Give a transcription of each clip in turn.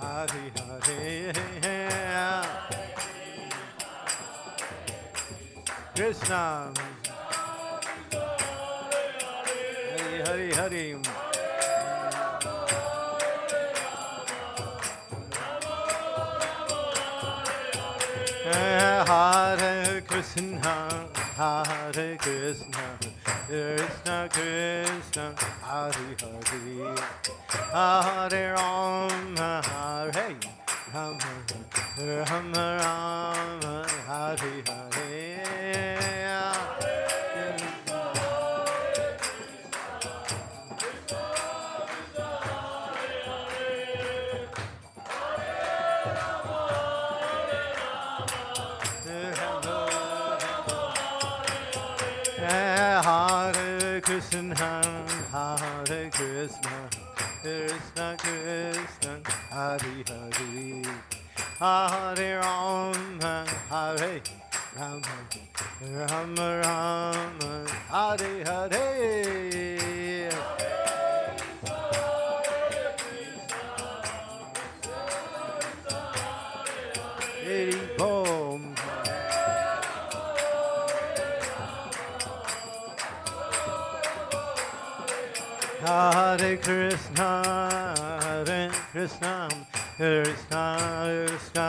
Hari Hare Krishna Hari Hari Hari Hare Krishna Hare Krishna Krishna Krishna Hare Hare Hare Rama Hare Rama Rama Rama Hare Hare Hare Krishna, Hare Krishna, Krishna Krishna, Hare Hare, Hare Rama, Hare Rama, Rama Rama, Hare Hare. Hare Om. Hare Krishna, Hare Krishna, Krishna Krishna,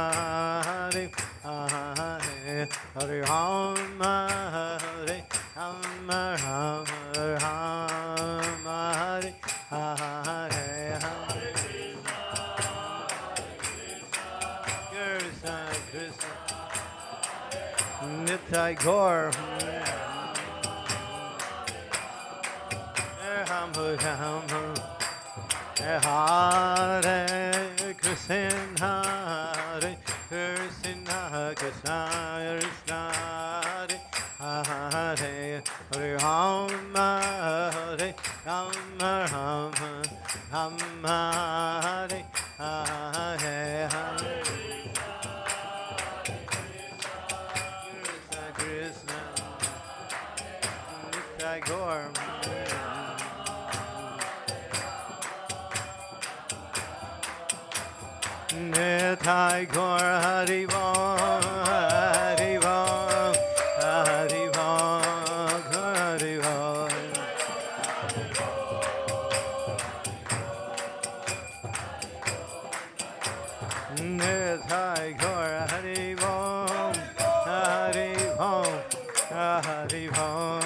Hare Hare, Hare Rama, Hare Rama, Rama Rama, Hare Hare, Hare Krishna, Krishna, Nitai Gaur. Hare Krishna, Hare Krishna, Krishna Krishna, Hare Hare, Hare Rama, Hare Rama, Rama Rama, Hare Hare, Hare Krishna, Krishna, Nitai Gaur. Nitai Gaur Hari Bol, Hari Bol, Hari Bol, Hari Bol. Nitai Gaur Hari Bol, Hari Bol, Hari Bol,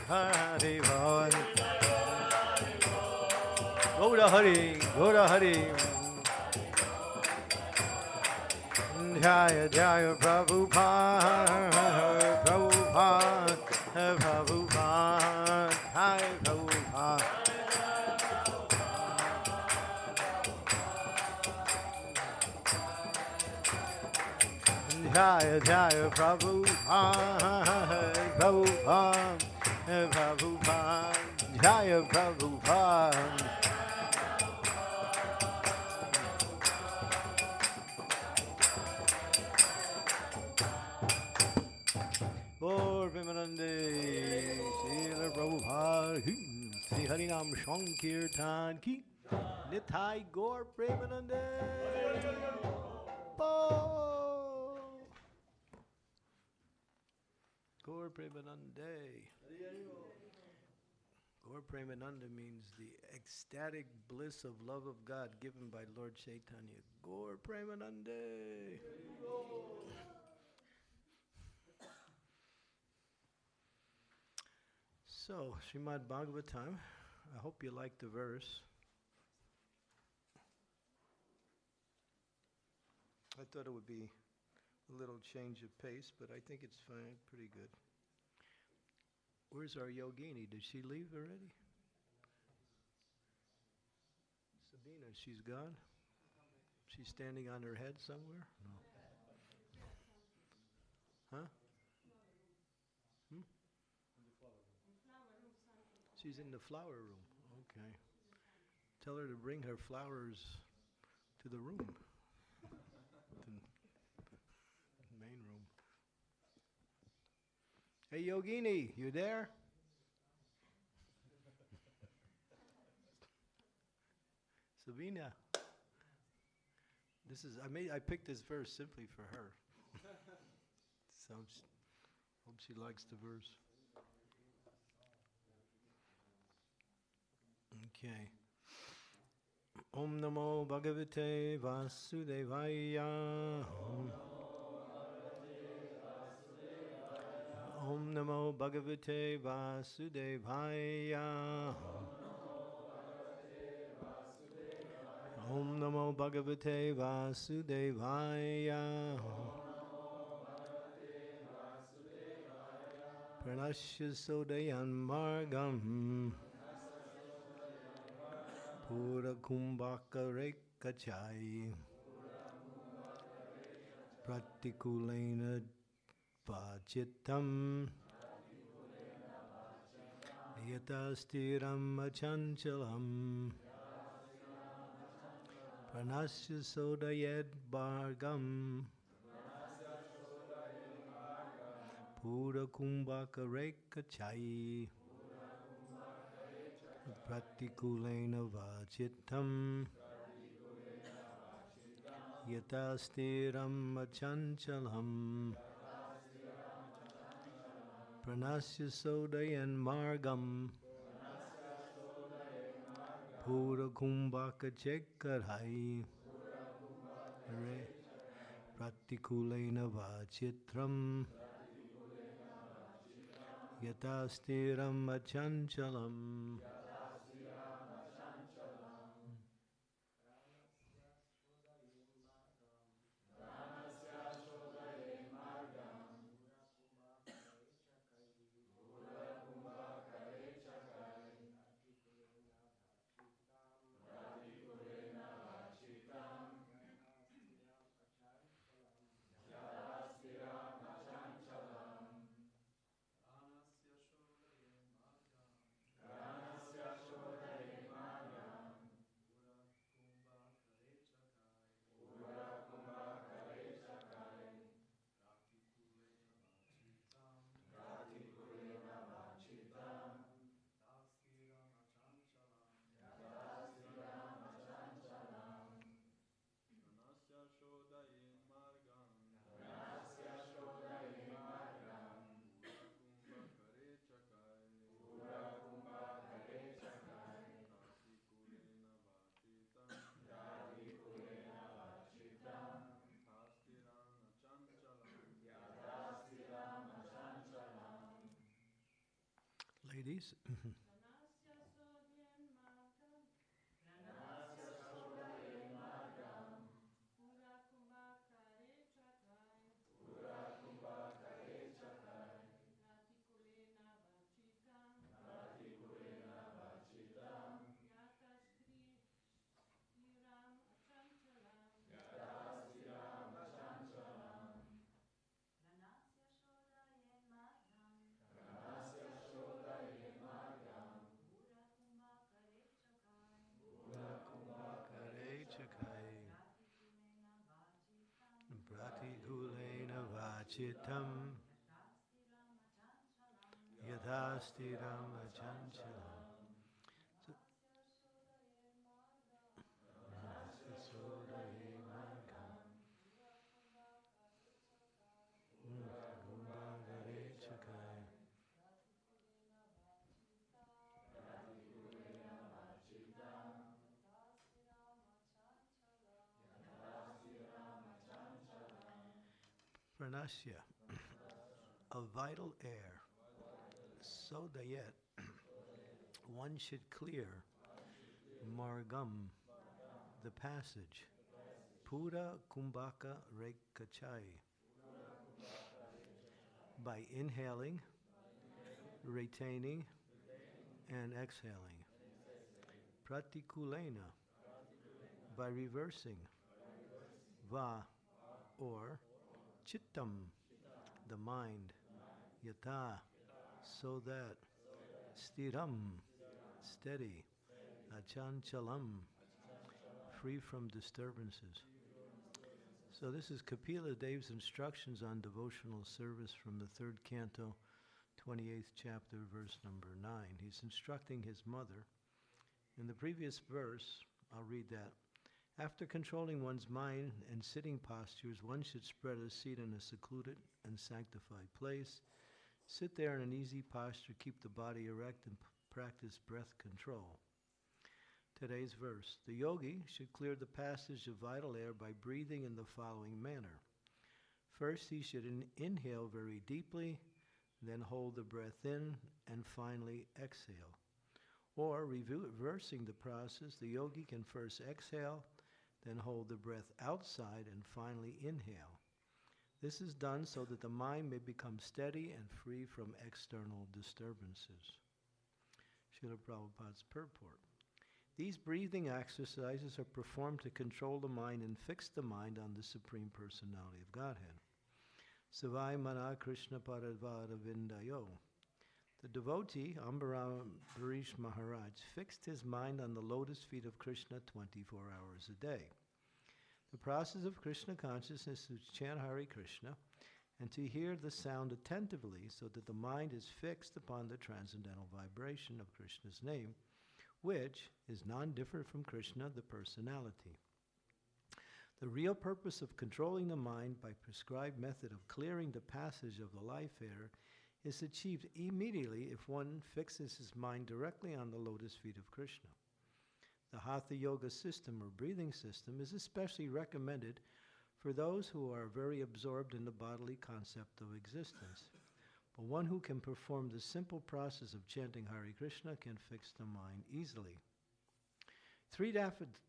Hari Bol. Gaura Hari, Gaura Hari. Jaya Jaya Prabhupada, Prabhupada, Prabhupada, Jaya Prabhupada. Jaya Jaya Prabhupada, Prabhupada, Prabhupada, Jaya Prabhupada. Gaur Premanande, Srila Prabhupada ki, Sri Harinam Sankirtan ki, Nitai Gaur Premanande. Gaur Premanande. Gaur Premananda means the ecstatic bliss of love of God given by Lord Chaitanya. Gaur Premanande. So, Srimad Bhagavatam, I hope you like the verse. I thought it would be a little change of pace, but I think it's fine, pretty good. Where's our yogini? Did she leave already? Sabina, she's gone? She's standing on her head somewhere? No. Huh? She's in the flower room. Okay. Tell her to bring her flowers to the room. The main room. Hey Yogini, you there? Sabina. I picked this verse simply for her. So hope she likes the verse. Okay. Om Namo Bhagavate Vasudevaya. Om Namo Bhagavate Vasudevaya. Om Namo Bhagavate Vasudevaya. Pranasya Sodayan Margam Pura Kumbhaka Rekachai Pratikulena Vachitam Yatastiram Achanchalam Pranasya Sodayed Bhargam Pura Kumbhaka Rekachai Pratikulena Vachitam Yatastiram Achanchalam Pranasya Sodayan Margam Pura Kumbhaka Chekarai Pratikulena Vachitram Yatastiram Achanchalam. Ladies. Pratikulena Vachitam Yadhastiram Achanchalam. Pranasya, a vital air, so that yet one should clear Margam, the passage, Pura Kumbhaka Rekachai, by inhaling, retaining, and exhaling. Pratikulena, by reversing, Va, or Chittam, the mind, Yata, so that, Stiram, steady, Achanchalam, free from disturbances. So this is Kapila Dev's instructions on devotional service from the 3rd canto, 28th chapter, verse number 9. He's instructing his mother. In the previous verse, I'll read that. After controlling one's mind and sitting postures, one should spread a seat in a secluded and sanctified place. Sit there in an easy posture, keep the body erect, and practice breath control. Today's verse. The yogi should clear the passage of vital air by breathing in the following manner. First, he should inhale very deeply, then hold the breath in, and finally exhale. Or, reversing the process, the yogi can first exhale, then hold the breath outside, and finally inhale. This is done so that the mind may become steady and free from external disturbances. Srila Prabhupada's purport. These breathing exercises are performed to control the mind and fix the mind on the Supreme Personality of Godhead. Savai Mana Krishna Paradvada Vindayo. The devotee, Ambarish Maharaj, fixed his mind on the lotus feet of Krishna 24 hours a day. The process of Krishna consciousness is to chant Hare Krishna and to hear the sound attentively so that the mind is fixed upon the transcendental vibration of Krishna's name, which is non-different from Krishna, the personality. The real purpose of controlling the mind by prescribed method of clearing the passage of the life air is achieved immediately if one fixes his mind directly on the lotus feet of Krishna. The Hatha Yoga system or breathing system is especially recommended for those who are very absorbed in the bodily concept of existence. But one who can perform the simple process of chanting Hare Krishna can fix the mind easily. 3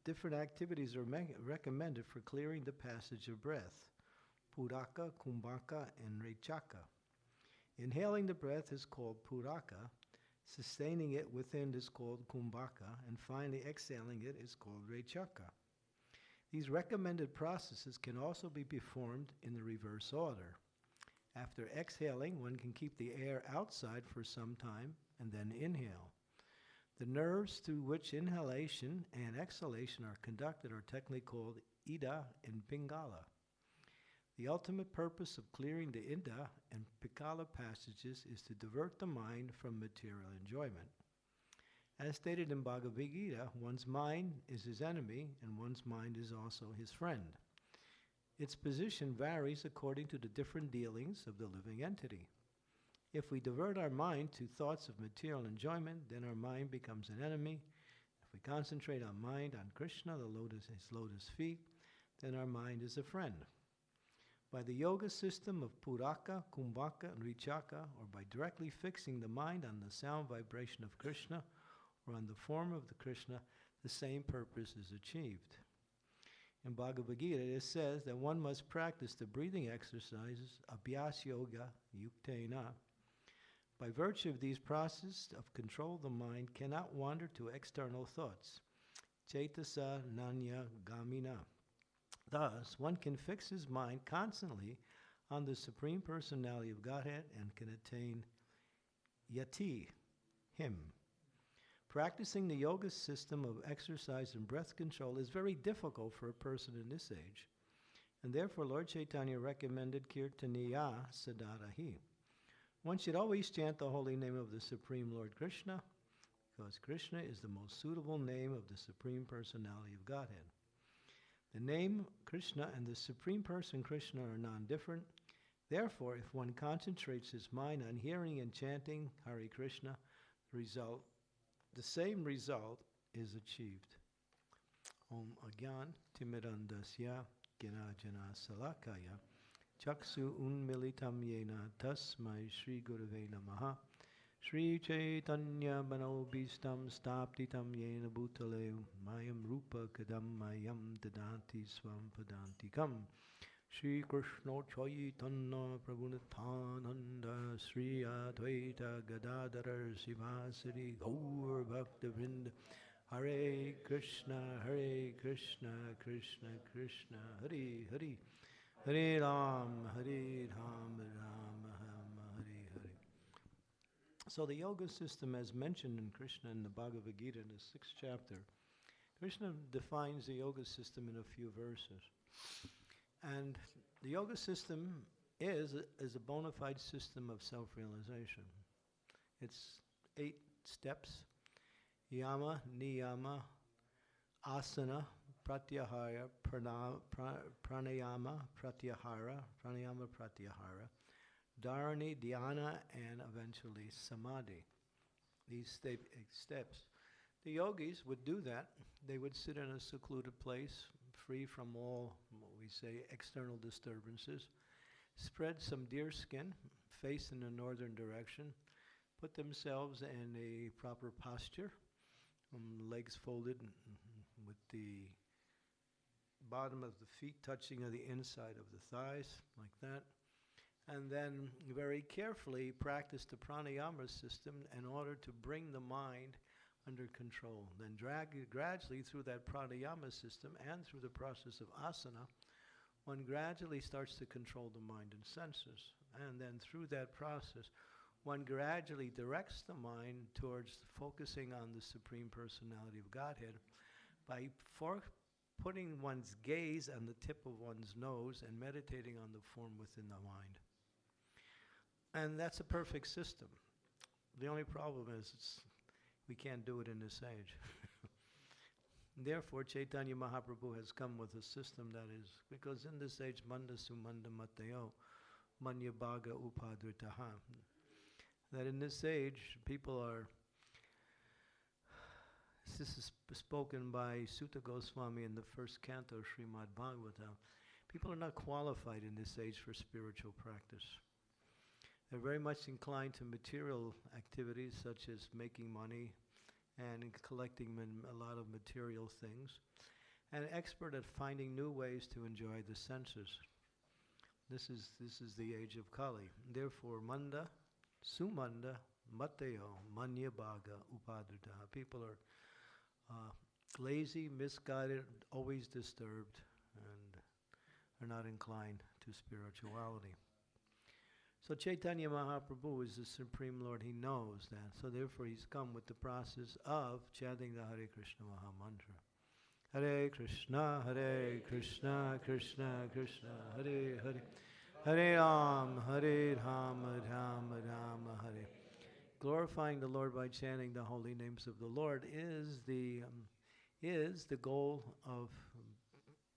different activities are recommended for clearing the passage of breath: Puraka, Kumbhaka, and Rechaka. Inhaling the breath is called Puraka, sustaining it within is called Kumbhaka, and finally exhaling it is called Rechaka. These recommended processes can also be performed in the reverse order. After exhaling, one can keep the air outside for some time and then inhale. The nerves through which inhalation and exhalation are conducted are technically called Ida and Pingala. The ultimate purpose of clearing the Ida and Pingala passages is to divert the mind from material enjoyment. As stated in Bhagavad Gita, one's mind is his enemy and one's mind is also his friend. Its position varies according to the different dealings of the living entity. If we divert our mind to thoughts of material enjoyment, then our mind becomes an enemy. If we concentrate our mind on Krishna, his lotus feet, then our mind is a friend. By the yoga system of Puraka, Kumbhaka, and Rechaka, or by directly fixing the mind on the sound vibration of Krishna or on the form of the Krishna, the same purpose is achieved. In Bhagavad Gita, it says that one must practice the breathing exercises, Abhyas Yoga Yuktena. By virtue of these processes of control, the mind cannot wander to external thoughts. Cetasa Nanya Gamina. Thus, one can fix his mind constantly on the Supreme Personality of Godhead and can attain Yati, him. Practicing the yoga system of exercise and breath control is very difficult for a person in this age, and therefore Lord Chaitanya recommended Kirtaniya Sadarahi. One should always chant the holy name of the Supreme Lord Krishna, because Krishna is the most suitable name of the Supreme Personality of Godhead. The name Krishna and the Supreme Person Krishna are non-different. Therefore, if one concentrates his mind on hearing and chanting Hare Krishna, the same result is achieved. Om Agyan Timirandasya Gnana Salakaya Chaksu Unmilitam Yena Tasmai Shri Gurave Namaha Shri Chaitanya Manobhistam Staptitam Yena Bhutale Mayam Rupa Kadam Mayam Dadanti Swam Padantikam Shri Krishna Chaitanya Prabhupada Sri Advaita Gadadhara Sivasari Gaur Bhaktivinoda Hare Krishna Krishna Krishna Hare Hare Hare Ram Hare Ram Hare Hare. So the yoga system, as mentioned in Krishna in the Bhagavad Gita in the 6th chapter, Krishna defines the yoga system in a few verses. And the yoga system is a bona fide system of self-realization. It's 8 steps: yama, niyama, asana, pratyahara, pranayama, pratyahara, dharani, dhyana, and eventually samadhi. These steps. The yogis would do that. They would sit in a secluded place, free from all, what we say, external disturbances, spread some deer skin, face in the northern direction, put themselves in a proper posture, legs folded with the bottom of the feet touching the inside of the thighs, like that. And then very carefully practice the pranayama system in order to bring the mind under control. Then gradually through that pranayama system and through the process of asana, one gradually starts to control the mind and senses. And then through that process, one gradually directs the mind towards focusing on the Supreme Personality of Godhead by putting one's gaze on the tip of one's nose and meditating on the form within the mind. And that's a perfect system. The only problem is we can't do it in this age. Therefore, Chaitanya Mahaprabhu has come with a system that is, because in this age, manda sumanda mateo, manya bhaga upadritaha, that in this age, people are, this is spoken by Sutta Goswami in the first canto, Srimad Bhagavatam, people are not qualified in this age for spiritual practice. They're very much inclined to material activities such as making money and collecting a lot of material things, and expert at finding new ways to enjoy the senses. This is the age of Kali. Therefore, manda, sumanda, mateo, manya bhaga, upadrita. People are lazy, misguided, always disturbed, and are not inclined to spirituality. So Chaitanya Mahaprabhu is the Supreme Lord. He knows that. So therefore he's come with the process of chanting the Hare Krishna Maha Mantra. Hare Krishna, Krishna Krishna, Hare Hare, Hare Ram, Rama Rama, Hare. Glorifying the Lord by chanting the holy names of the Lord is the goal of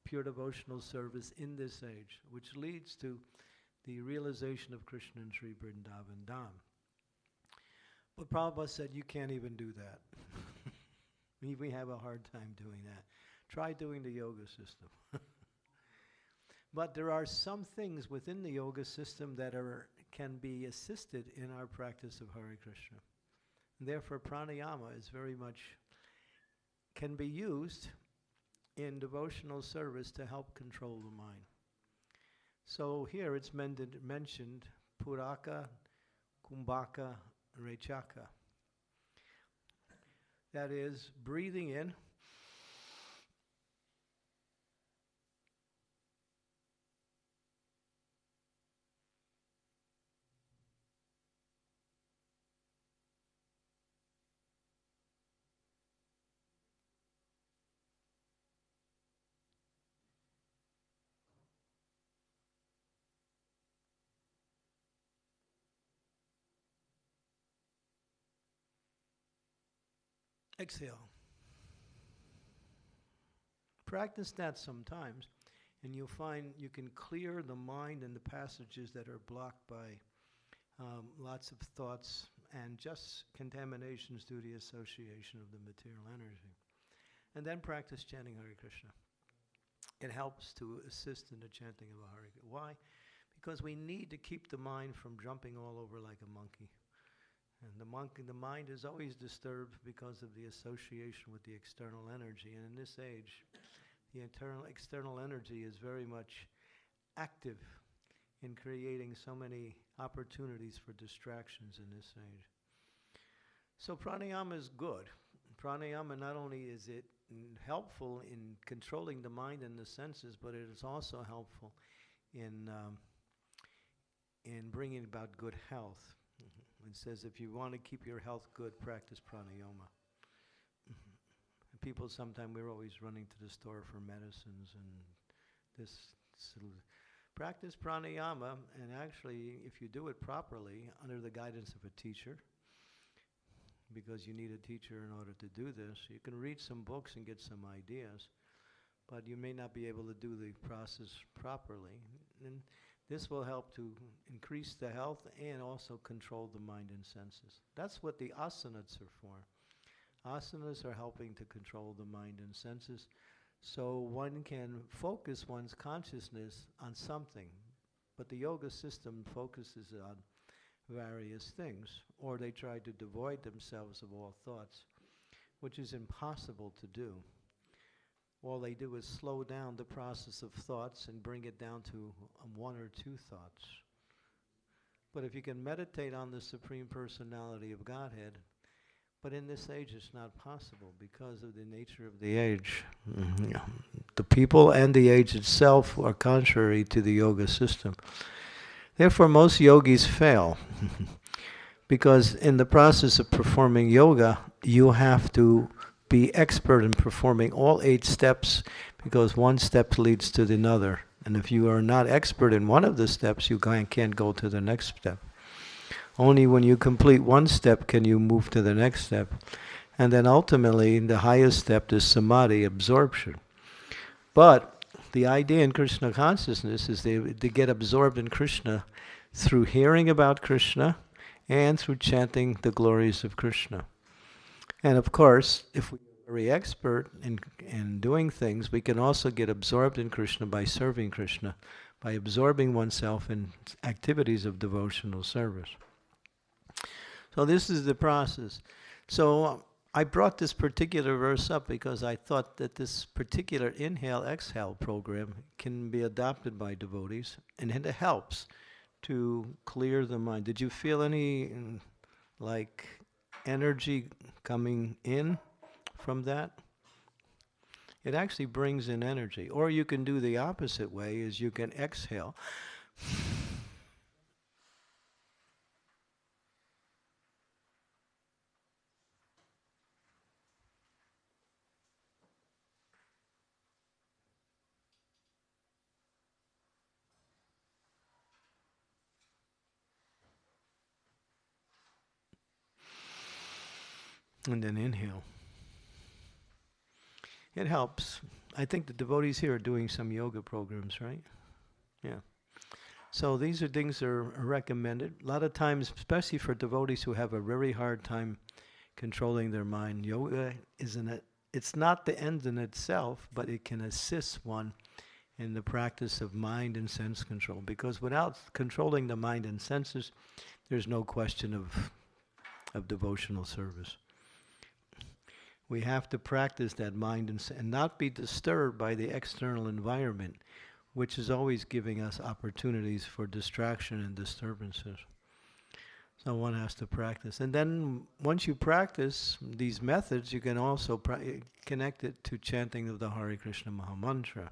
pure devotional service in this age, which leads to the realization of Krishna and Sri Vrindavan Dham. But Prabhupada said, you can't even do that. We have a hard time doing that. Try doing the yoga system. But there are some things within the yoga system that can be assisted in our practice of Hare Krishna. And therefore, pranayama is very much, can be used in devotional service to help control the mind. So here it's mentioned Puraka, Kumbhaka, Rechaka. That is, breathing in, exhale. Practice that sometimes, and you'll find you can clear the mind and the passages that are blocked by lots of thoughts and just contaminations due to the association of the material energy. And then practice chanting Hare Krishna. It helps to assist in the chanting of Hare Krishna. Why? Because we need to keep the mind from jumping all over like a monkey. And the mind is always disturbed because of the association with the external energy. And in this age, the external energy is very much active in creating so many opportunities for distractions in this age. So pranayama is good. Pranayama, not only is it helpful in controlling the mind and the senses, but it is also helpful in bringing about good health. It says if you want to keep your health good, practice pranayama. People sometimes, we're always running to the store for medicines and this. Practice pranayama, and actually, if you do it properly, under the guidance of a teacher, because you need a teacher in order to do this, you can read some books and get some ideas. but you may not be able to do the process properly. And this will help to increase the health and also control the mind and senses. That's what the asanas are for. Asanas are helping to control the mind and senses, so one can focus one's consciousness on something. But the yoga system focuses on various things, or they try to devoid themselves of all thoughts, which is impossible to do. All they do is slow down the process of thoughts and bring it down to one or two thoughts. But if you can meditate on the Supreme Personality of Godhead, but in this age it's not possible because of the nature of the age. The people and the age itself are contrary to the yoga system. Therefore, most yogis fail because in the process of performing yoga, you have to be expert in performing all 8 steps, because one step leads to another. And if you are not expert in one of the steps, you can't go to the next step. Only when you complete one step can you move to the next step. And then ultimately, the highest step is Samadhi Absorption. But the idea in Krishna consciousness is to get absorbed in Krishna through hearing about Krishna and through chanting the glories of Krishna. And of course, if we're very expert in doing things, we can also get absorbed in Krishna by serving Krishna, by absorbing oneself in activities of devotional service. So this is the process. So I brought this particular verse up because I thought that this particular inhale-exhale program can be adopted by devotees, and it helps to clear the mind. Did you feel any, energy coming in from that? It actually brings in energy. Or you can do the opposite way, is you can exhale. And then inhale. It helps. I think the devotees here are doing some yoga programs, right? Yeah. So these are things that are recommended. A lot of times, especially for devotees who have a very hard time controlling their mind, yoga it's not the end in itself, but it can assist one in the practice of mind and sense control. Because without controlling the mind and senses, there's no question of devotional service. We have to practice that mind and not be disturbed by the external environment, which is always giving us opportunities for distraction and disturbances. So one has to practice. And then once you practice these methods, you can also connect it to chanting of the Hare Krishna Mahamantra.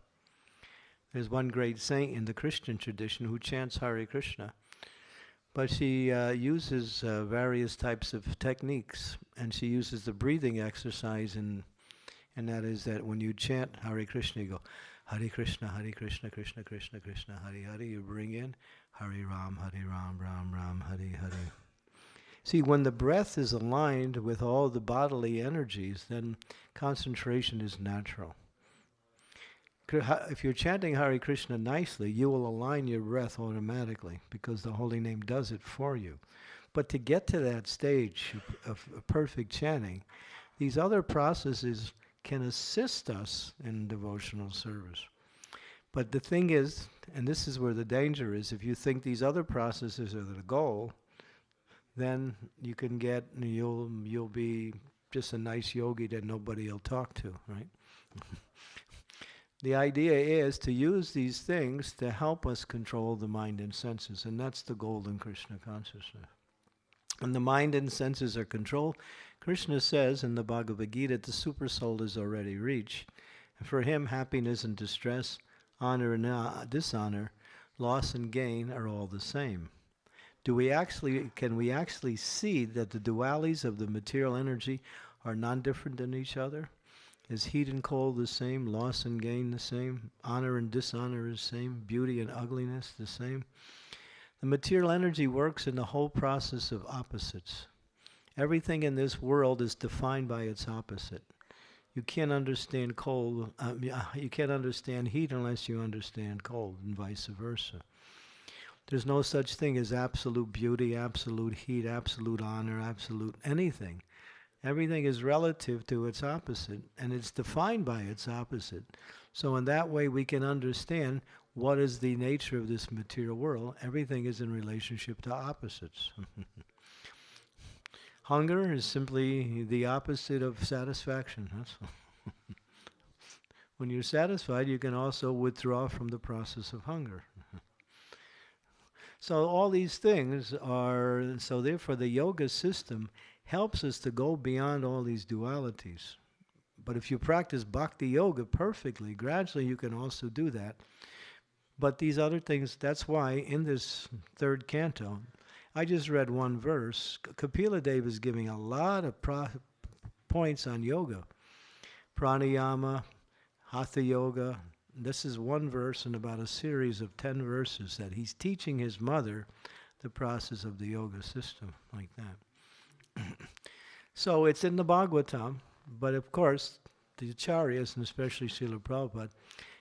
There's one great saint in the Christian tradition who chants Hare Krishna, but she uses various types of techniques, and she uses the breathing exercise, and that is that when you chant Hare Krishna, you go Hare Krishna, Krishna Krishna, Krishna Hare Hare. You bring in Hare Ram, Ram Ram, Hare Hare. See, when the breath is aligned with all the bodily energies, then concentration is natural. If you're chanting Hare Krishna nicely, you will align your breath automatically because the holy name does it for you. But to get to that stage of perfect chanting, these other processes can assist us in devotional service. But the thing is, and this is where the danger is, if you think these other processes are the goal, then you'll be just a nice yogi that nobody will talk to, right? The idea is to use these things to help us control the mind and senses, and that's the goal in Krishna consciousness. When the mind and senses are controlled, Krishna says in the Bhagavad Gita, the supersoul is already reached. And for him, happiness and distress, honor and dishonor, loss and gain are all the same. Can we actually see that the dualities of the material energy are non-different than each other? Is heat and cold the same? Loss and gain the same? Honor and dishonor is the same? Beauty and ugliness the same? The material energy works in the whole process of opposites. Everything in this world is defined by its opposite. You can't understand cold. You can't understand heat unless you understand cold, and vice versa. There's no such thing as absolute beauty, absolute heat, absolute honor, absolute anything. Everything is relative to its opposite, and it's defined by its opposite. So in that way, we can understand what is the nature of this material world. Everything is in relationship to opposites. Hunger is simply the opposite of satisfaction. That's when you're satisfied, you can also withdraw from the process of hunger. So all these things are, so therefore the yoga system helps us to go beyond all these dualities. But if you practice bhakti yoga perfectly, gradually you can also do that. But these other things, that's why in this third canto, I just read one verse. Kapila Deva is giving a lot of points on yoga. Pranayama, Hatha Yoga. This is one verse in about a series of 10 verses that he's teaching his mother the process of the yoga system, like that. So it's in the Bhagavatam, but of course, the Acharyas, and especially Srila Prabhupada,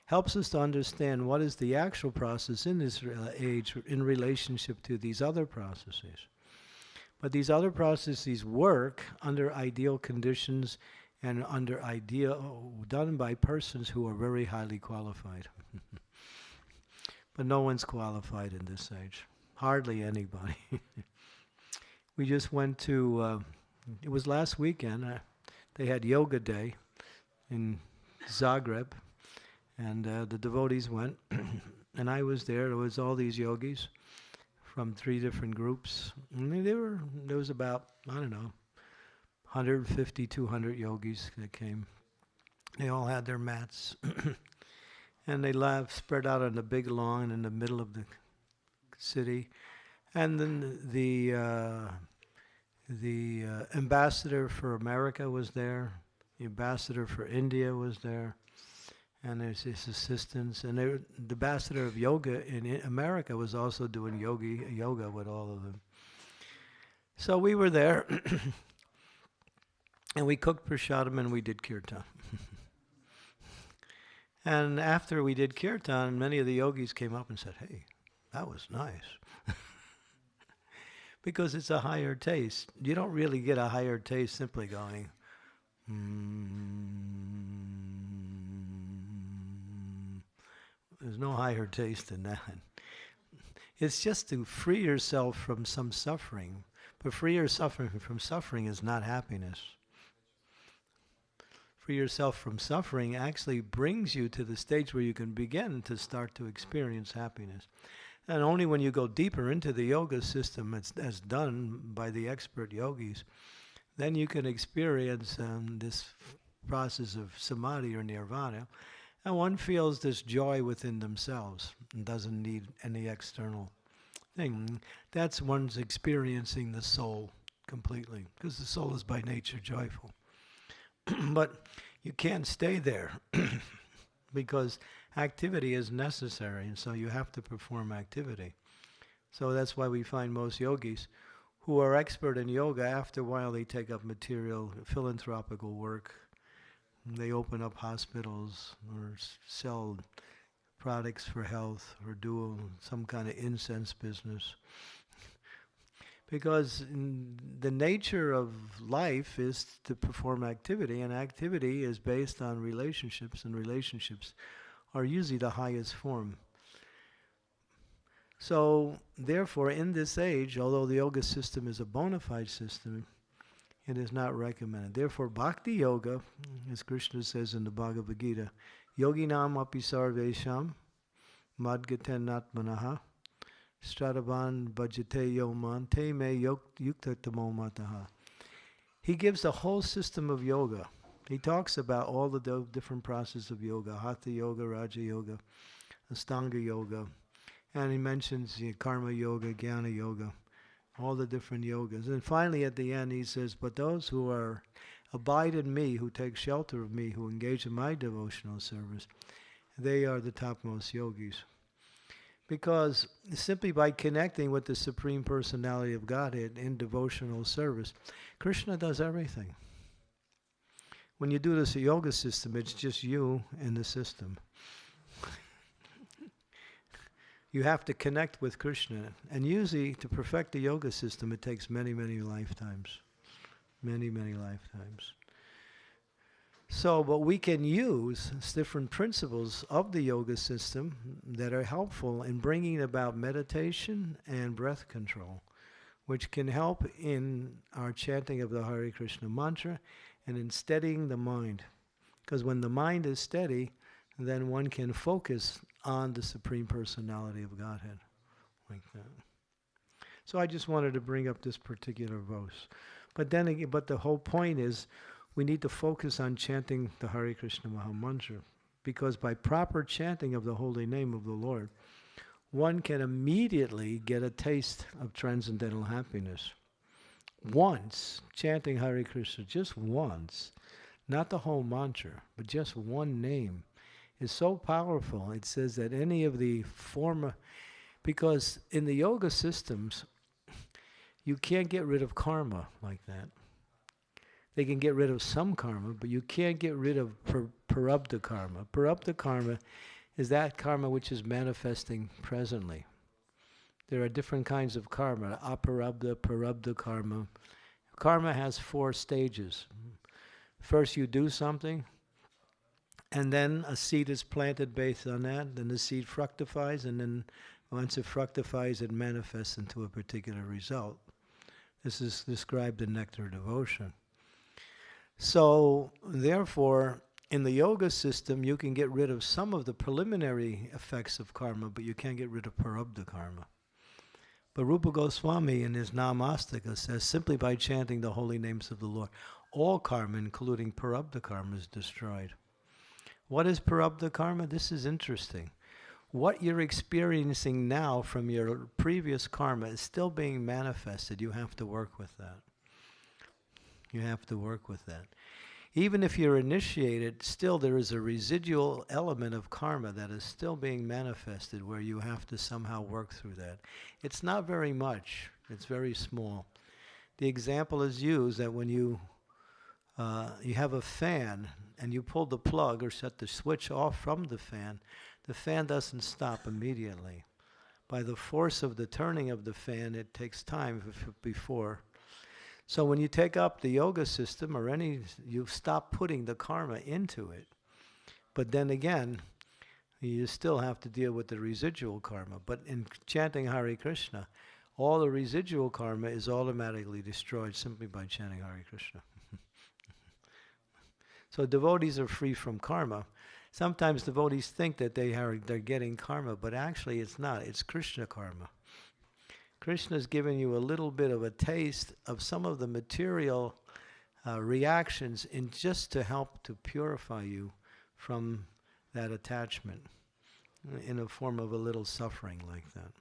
helps us to understand what is the actual process in this age in relationship to these other processes. But these other processes work under ideal conditions and under done by persons who are very highly qualified. But no one's qualified in this age. Hardly anybody. We just went to, it was last weekend, they had Yoga Day in Zagreb. And the devotees went, and I was there. There was all these yogis from 3 different groups. And there was about, I don't know, 150, 200 yogis that came. They all had their mats. And they spread out on the big lawn in the middle of the city. And then the ambassador for America was there. The ambassador for India was there. And there's his assistants, and the ambassador of yoga in America was also doing yoga with all of them. So we were there, and we cooked prasadam and we did kirtan. And after we did kirtan, many of the yogis came up and said, "Hey, that was nice." Because it's a higher taste. You don't really get a higher taste simply going, There's no higher taste than that. It's just to free yourself from some suffering. But free yourself from suffering is not happiness. Free yourself from suffering actually brings you to the stage where you can begin to start to experience happiness. And only when you go deeper into the yoga system as done by the expert yogis, then you can experience this process of samadhi or nirvana. And one feels this joy within themselves and doesn't need any external thing. That's one's experiencing the soul completely, because the soul is by nature joyful. But you can't stay there because activity is necessary, and so you have to perform activity. So that's why we find most yogis who are expert in yoga, after a while they take up material, philanthropical work. They open up hospitals or sell products for health or do some kind of incense business. Because the nature of life is to perform activity, and activity is based on relationships, and relationships are usually the highest form. So, therefore, in this age, although the yoga system is a bona fide system, it is not recommended. Therefore, bhakti yoga, as Krishna says in the Bhagavad Gita, yoginam api sarvesham madgaten natmanaha stradavan bhajate yoman te me yuktatamo mataha. He gives the whole system of yoga. He talks about all the different processes of yoga, hatha yoga, raja yoga, astanga yoga, and he mentions karma yoga, jnana yoga, all the different yogas. And finally at the end he says, but those who abide in me, who take shelter of me, who engage in my devotional service, they are the topmost yogis. Because simply by connecting with the Supreme Personality of Godhead in devotional service, Krishna does everything. When you do this yoga system, it's just you and the system. You have to connect with Krishna. And usually, to perfect the yoga system, it takes many, many lifetimes. Many, many lifetimes. So, but we can use different principles of the yoga system that are helpful in bringing about meditation and breath control, which can help in our chanting of the Hare Krishna mantra and in steadying the mind. Because when the mind is steady, then one can focus on the Supreme Personality of Godhead, like that. So I just wanted to bring up this particular verse. But then again, but the whole point is we need to focus on chanting the Hare Krishna Maha Mantra, because by proper chanting of the holy name of the Lord, one can immediately get a taste of transcendental happiness. Once, chanting Hare Krishna, just once, not the whole mantra, but just one name, is so powerful. It says that any of the because in the yoga systems, you can't get rid of karma like that. They can get rid of some karma, but you can't get rid of parabdha karma. Parabdha karma is that karma which is manifesting presently. There are different kinds of karma, aparabdha, parabdha karma. Karma has 4 stages. First you do something, and then a seed is planted based on that, then the seed fructifies, and then once it fructifies, it manifests into a particular result. This is described in Nectar Devotion. So, therefore, in the yoga system, you can get rid of some of the preliminary effects of karma, but you can't get rid of parabdha karma. But Rupa Goswami in his Namastika says, simply by chanting the holy names of the Lord, all karma, including parabdha karma, is destroyed. What is parabdha karma? This is interesting. What you're experiencing now from your previous karma is still being manifested. You have to work with that. You have to work with that. Even if you're initiated, still there is a residual element of karma that is still being manifested where you have to somehow work through that. It's not very much. It's very small. The example is used that when you have a fan and you pull the plug or set the switch off from the fan doesn't stop immediately. By the force of the turning of the fan, it takes time before. So when you take up the yoga system or you stop putting the karma into it. But then again, you still have to deal with the residual karma. But in chanting Hare Krishna, all the residual karma is automatically destroyed simply by chanting Hare Krishna. So devotees are free from karma. Sometimes devotees think that they're getting karma, but actually it's not. It's Krishna karma. Krishna's given you a little bit of a taste of some of the material reactions just to help to purify you from that attachment in a form of a little suffering like that.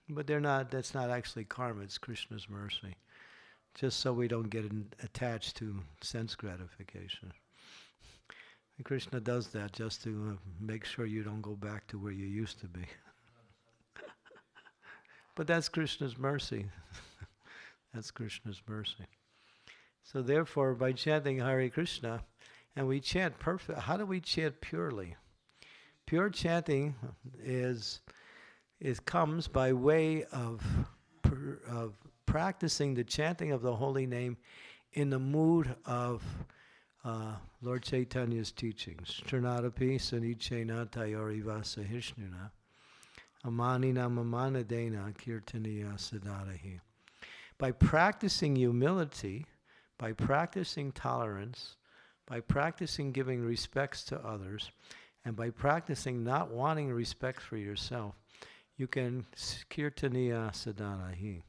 But that's not actually karma, it's Krishna's mercy. Just so we don't get attached to sense gratification. And Krishna does that just to make sure you don't go back to where you used to be. But that's Krishna's mercy. That's Krishna's mercy. So therefore, by chanting Hare Krishna, and we chant perfect. How do we chant purely? Pure chanting comes by way of practicing the chanting of the holy name in the mood of Lord Chaitanya's teachings. Trinadapi sanichena tayorivasa sahishnuna amanina mamanadena kirtaniya sadarahi. By practicing humility, by practicing tolerance, by practicing giving respects to others, and by practicing not wanting respect for yourself, you can kirtaniya sadarahi.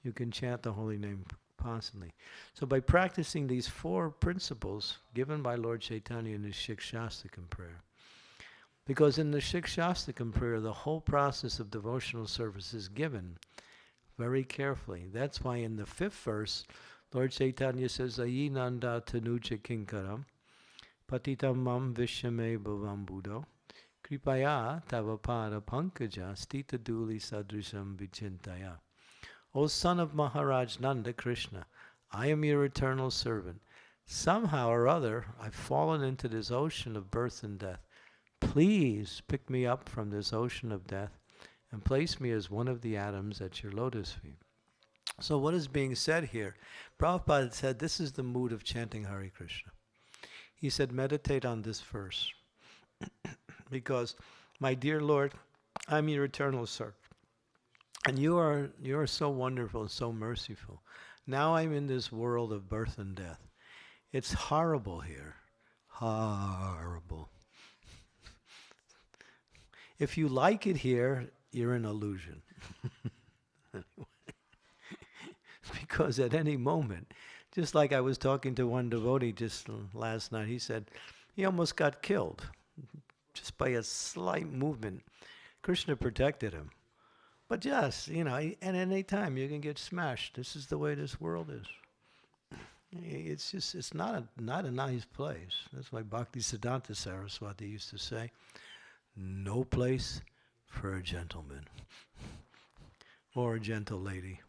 You can chant the holy name constantly. So by practicing these 4 principles given by Lord Chaitanya in his Shikshastakam prayer, because in the Shikshastakam prayer, the whole process of devotional service is given very carefully. That's why in the 5th verse, Lord Chaitanya says, Ayinanda tanuja kinkaram, patitam mam vishame bhavam buddho, kripaya tavapada pankaja stita duli sadrisham vichintaya. O son of Maharaj Nanda Krishna, I am your eternal servant. Somehow or other, I've fallen into this ocean of birth and death. Please pick me up from this ocean of death and place me as one of the atoms at your lotus feet. So what is being said here? Prabhupada said this is the mood of chanting Hare Krishna. He said, meditate on this verse. Because, my dear Lord, I'm your eternal servant. And you are so wonderful and so merciful. Now I'm in this world of birth and death. It's horrible here. Horrible. If you like it here, you're in illusion. Because at any moment, just like I was talking to one devotee just last night, he said he almost got killed just by a slight movement. Krishna protected him. But just, at any time you can get smashed. This is the way this world is. It's not a nice place. That's why Bhaktisiddhanta Saraswati used to say, no place for a gentleman or a gentle lady.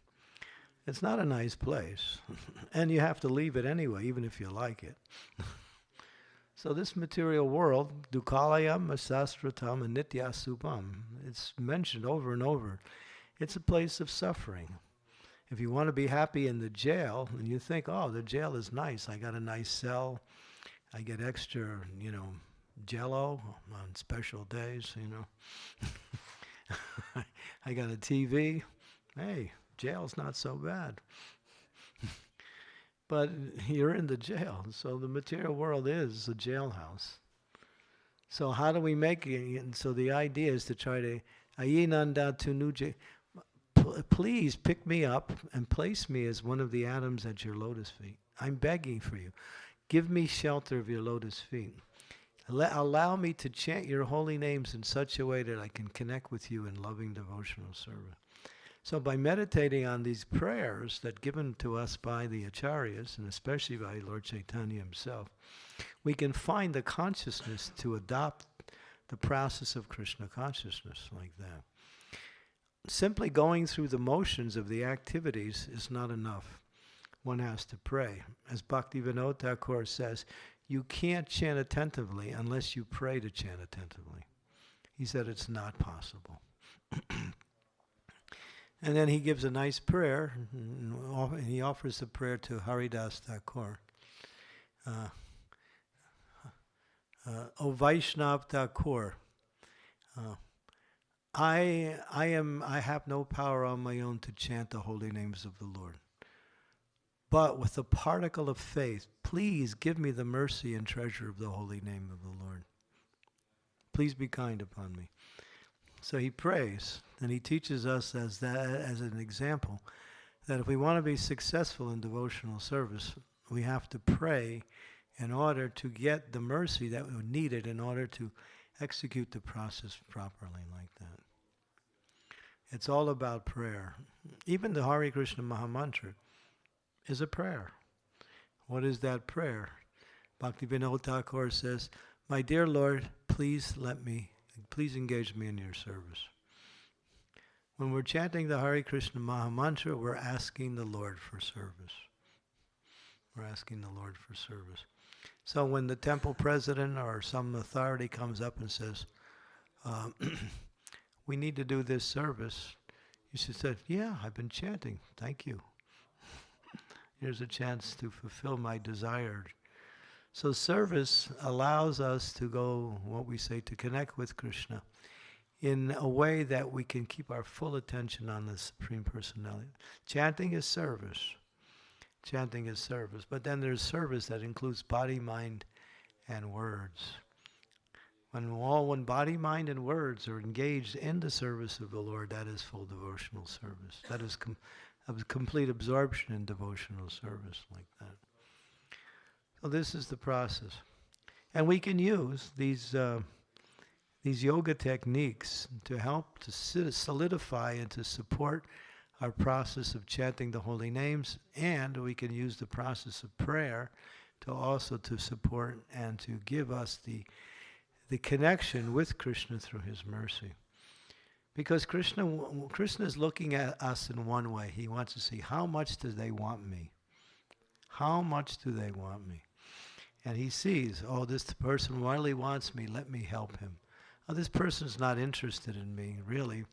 It's not a nice place. And you have to leave it anyway, even if you like it. So this material world, dukkhalayam asastratam anityasupam, it's mentioned over and over. It's a place of suffering. If you want to be happy in the jail, and you think, oh, the jail is nice. I got a nice cell. I get extra, Jell-O on special days, I got a TV. Hey, jail's not so bad. But you're in the jail, so the material world is a jailhouse. So how do we make it? And so the idea is to try to, ayinanda tunuje, please pick me up and place me as one of the atoms at your lotus feet. I'm begging for you. Give me shelter of your lotus feet. Allow me to chant your holy names in such a way that I can connect with you in loving devotional service. So by meditating on these prayers that given to us by the Acharyas, and especially by Lord Chaitanya himself, we can find the consciousness to adopt the process of Krishna consciousness like that. Simply going through the motions of the activities is not enough. One has to pray. As Bhaktivinoda Thakur says, you can't chant attentively unless you pray to chant attentively. He said it's not possible. And then he gives a nice prayer, and he offers a prayer to Haridas Thakur. O Vaishnav Thakur, I have no power on my own to chant the holy names of the Lord. But with a particle of faith, please give me the mercy and treasure of the holy name of the Lord. Please be kind upon me. So he prays, and he teaches us as an example that if we want to be successful in devotional service, we have to pray in order to get the mercy that we needed in order to execute the process properly like that. It's all about prayer. Even the Hare Krishna Mahamantra is a prayer. What is that prayer? Bhaktivinoda Thakur says, my dear Lord, please engage me in your service. When we're chanting the Hare Krishna Mahamantra, we're asking the Lord for service. We're asking the Lord for service. So when the temple president or some authority comes up and says, we need to do this service, you should say, yeah, I've been chanting. Thank you. Here's a chance to fulfill my desire. So service allows us to go, what we say, to connect with Krishna in a way that we can keep our full attention on the Supreme Personality. Chanting is service. Chanting is service. But then there's service that includes body, mind, and words. When body, mind, and words are engaged in the service of the Lord, that is full devotional service. That is complete absorption in devotional service like that. So this is the process. And we can use these yoga techniques to help to solidify and to support our process of chanting the holy names, and we can use the process of prayer to also to support and to give us the connection with Krishna through his mercy. Because Krishna is looking at us in one way. He wants to see how much do they want me? How much do they want me? And he sees, oh, this person really wants me, let me help him. Oh, this person's not interested in me, really.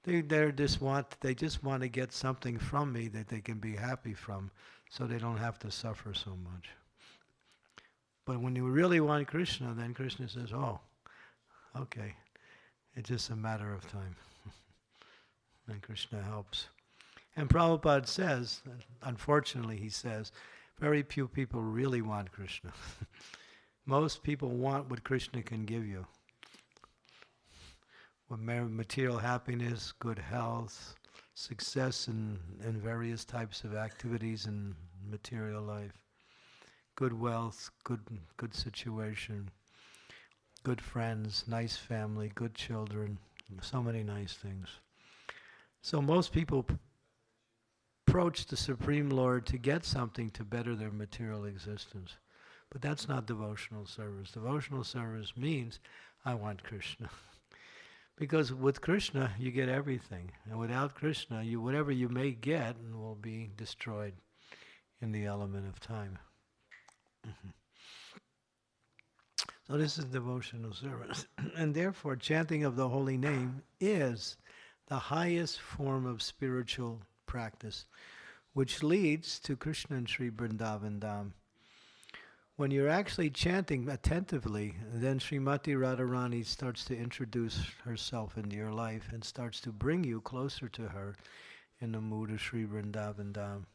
They just want to get something from me that they can be happy from, so they don't have to suffer so much. But when you really want Krishna, then Krishna says, oh, okay, it's just a matter of time. And Krishna helps. And Prabhupada says, unfortunately he says, very few people really want Krishna. Most people want what Krishna can give you. Material happiness, good health, success in various types of activities in material life, good wealth, good situation, good friends, nice family, good children, so many nice things. So most people approach the Supreme Lord to get something to better their material existence. But that's not devotional service. Devotional service means, I want Krishna. Because with Krishna, you get everything. And without Krishna, whatever you may get will be destroyed in the element of time. So this is devotional service. And therefore, chanting of the holy name is the highest form of spiritual practice, which leads to Krishna and Sri Vrindavan Dham. When you're actually chanting attentively, then Srimati Radharani starts to introduce herself into your life and starts to bring you closer to her in the mood of Sri Vrindavan Dham.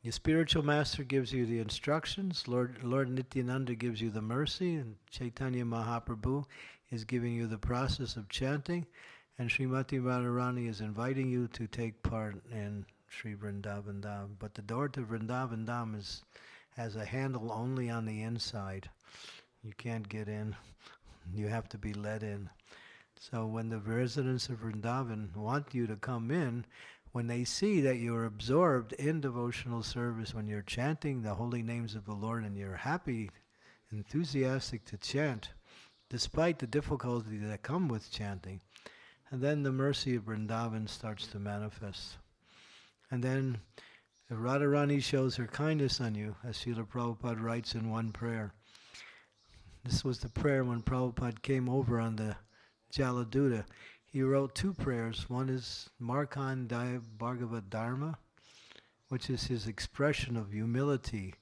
Your spiritual master gives you the instructions, Lord Nityananda gives you the mercy, and Chaitanya Mahaprabhu is giving you the process of chanting, and Srimati Radharani is inviting you to take part in Sri Vrindavan Dham. But the door to Vrindavan Dham has a handle only on the inside. You can't get in. You have to be let in. So when the residents of Vrindavan want you to come in, when they see that you're absorbed in devotional service, when you're chanting the holy names of the Lord and you're happy, enthusiastic to chant, despite the difficulties that come with chanting, and then the mercy of Vrindavan starts to manifest. And then if Radharani shows her kindness on you, as Srila Prabhupada writes in one prayer. This was the prayer when Prabhupada came over on the Jaladuta. He wrote two prayers. One is Markandeya Bhagavat Dharma, which is his expression of humility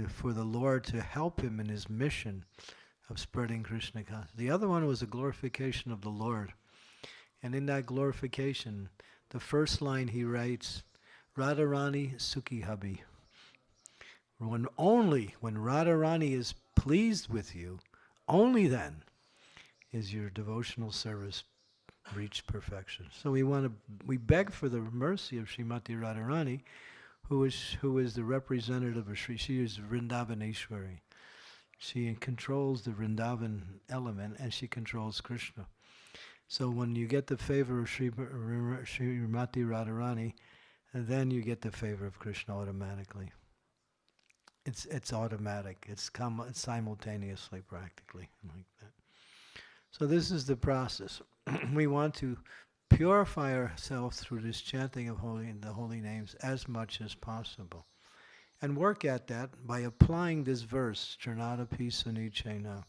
for the Lord to help him in his mission of spreading Krishna consciousness. The other one was a glorification of the Lord. And in that glorification, the first line he writes, Radharani Sukhi Habi. When Radharani is pleased with you, only then is your devotional service reached perfection. So we beg for the mercy of Srimati Radharani, who is the representative of she is Vrindavaneshwari. She controls the Vrindavan element and she controls Krishna. So when you get the favor of Srimati Radharani, and then you get the favor of Krishna automatically. It's automatic. It's simultaneously, practically, like that. So this is the process. We want to purify ourselves through this chanting of the holy names as much as possible, and work at that by applying this verse, Charnadapi Sanichena.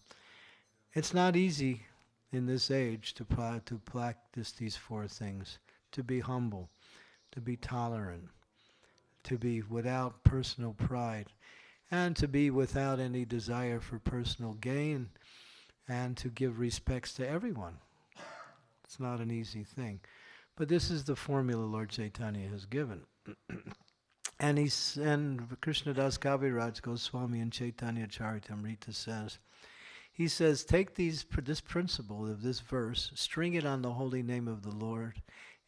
It's not easy in this age to practice these four things: to be humble, to be tolerant, to be without personal pride, and to be without any desire for personal gain, and to give respects to everyone. It's not an easy thing. But this is the formula Lord Chaitanya has given. And Krishnadas Kaviraj Goswami in Chaitanya Charitamrita says, he says, take this principle of this verse, string it on the holy name of the Lord,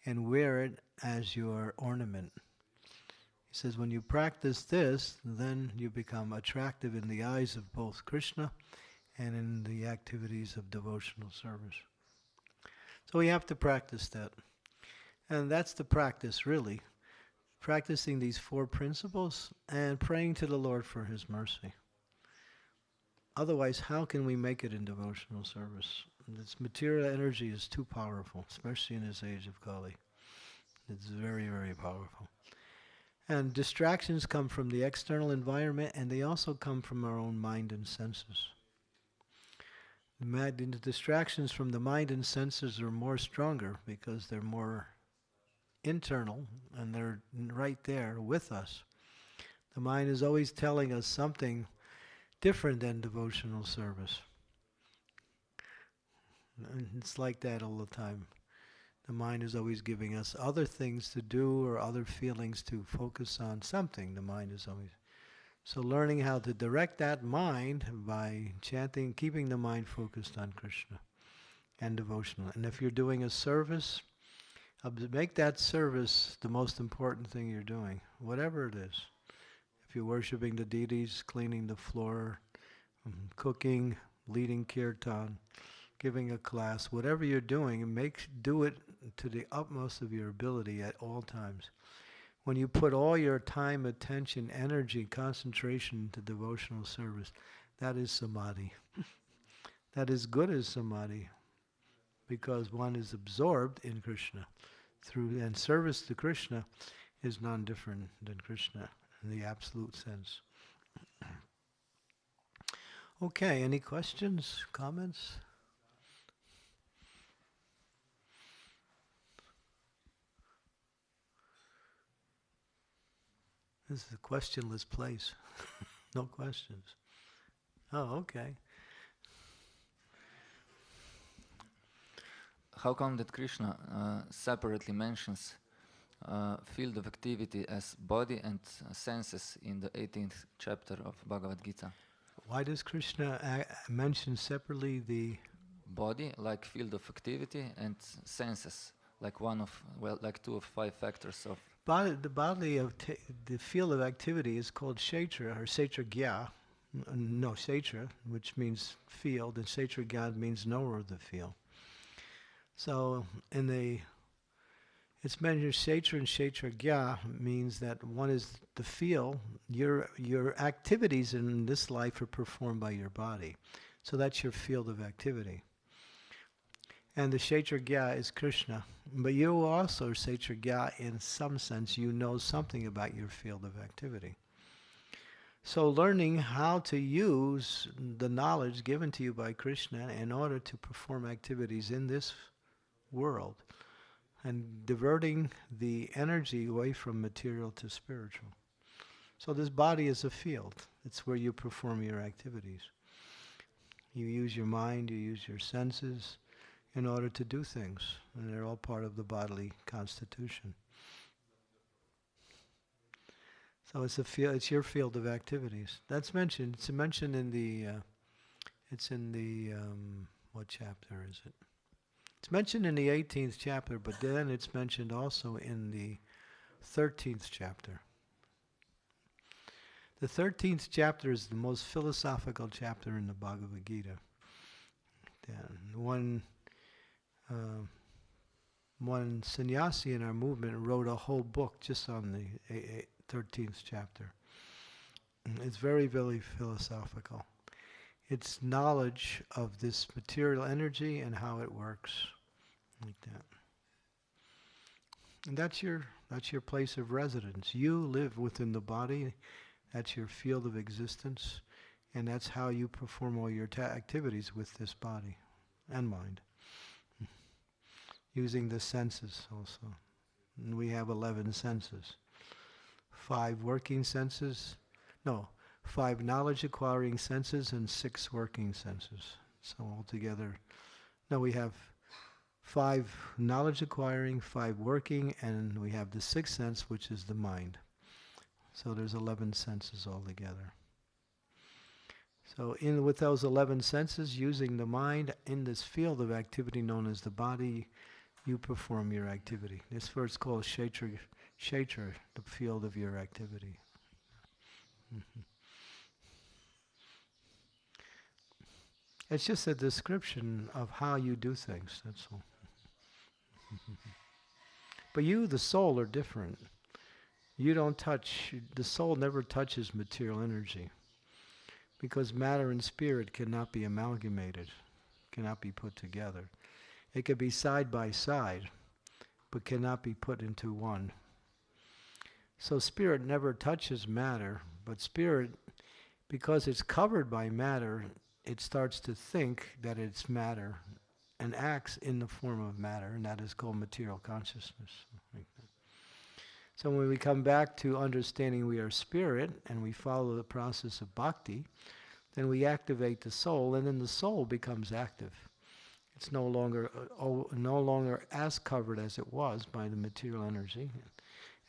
and wear it as your ornament. He says when you practice this, then you become attractive in the eyes of both Krishna and in the activities of devotional service. So we have to practice that. And that's the practice, really. Practicing these four principles and praying to the Lord for His mercy. Otherwise, how can we make it in devotional service? This material energy is too powerful, especially in this age of Kali. It's very, very powerful. And distractions come from the external environment, and they also come from our own mind and senses. The distractions from the mind and senses are more stronger because they're more internal and they're right there with us. The mind is always telling us something different than devotional service. And it's like that all the time. The mind is always giving us other things to do or other feelings to focus on something. The mind is always. So learning how to direct that mind by chanting, keeping the mind focused on Krishna and devotional. And if you're doing a service, make that service the most important thing you're doing, whatever it is. If you're worshiping the deities, cleaning the floor, cooking, leading kirtan, giving a class, whatever you're doing, do it to the utmost of your ability at all times. When you put all your time, attention, energy, concentration into devotional service, that is samadhi. That is good as samadhi, because one is absorbed in Krishna. And service to Krishna is non-different than Krishna in the absolute sense. Okay, any questions, comments? This is a questionless place. No questions. Oh, okay. How come that Krishna separately mentions field of activity as body and senses in the 18th chapter of Bhagavad Gita? Why does Krishna mention separately the body like field of activity and senses like like 2 of 5 factors of body? The body of the field of activity is called kshetra or kshetragya. No, kshetra, which means field, and kshetragya means knower of the field. So it's mentioned kshetra and kshetragya means that one is the field. Your activities in this life are performed by your body. So that's your field of activity. And the kshetragya is Krishna. But you also are kshetragya in some sense. You know something about your field of activity. So learning how to use the knowledge given to you by Krishna in order to perform activities in this world and diverting the energy away from material to spiritual. So this body is a field. It's where you perform your activities. You use your mind, you use your senses in order to do things, and they're all part of the bodily constitution. So it's your field of activities. That's mentioned. It's mentioned in the. What chapter is it? It's mentioned in the 18th chapter, but then it's mentioned also in the 13th chapter. The 13th chapter is the most philosophical chapter in the Bhagavad Gita. One sannyasi in our movement wrote a whole book just on the 13th chapter. It's very, very philosophical. It's knowledge of this material energy and how it works, like that. And that's your place of residence. You live within the body. That's your field of existence, and that's how you perform all your activities with this body and mind, using the senses also. And we have 11 senses. 5 working senses. No. 5 knowledge-acquiring senses and 6 working senses. So altogether, we have 5 knowledge-acquiring, 5 working, and we have the 6th sense, which is the mind. So there's 11 senses altogether. So with those 11 senses, using the mind in this field of activity known as the body, you perform your activity. This first called kshetra, the field of your activity. Mm-hmm. It's just a description of how you do things, that's all. But you, the soul, are different. You don't touch, the soul never touches material energy, because matter and spirit cannot be amalgamated, cannot be put together. It could be side by side, but cannot be put into one. So spirit never touches matter, but spirit, because it's covered by matter, it starts to think that it's matter and acts in the form of matter, and that is called material consciousness. So when we come back to understanding we are spirit and we follow the process of bhakti, then we activate the soul, and then the soul becomes active. It's no longer as covered as it was by the material energy.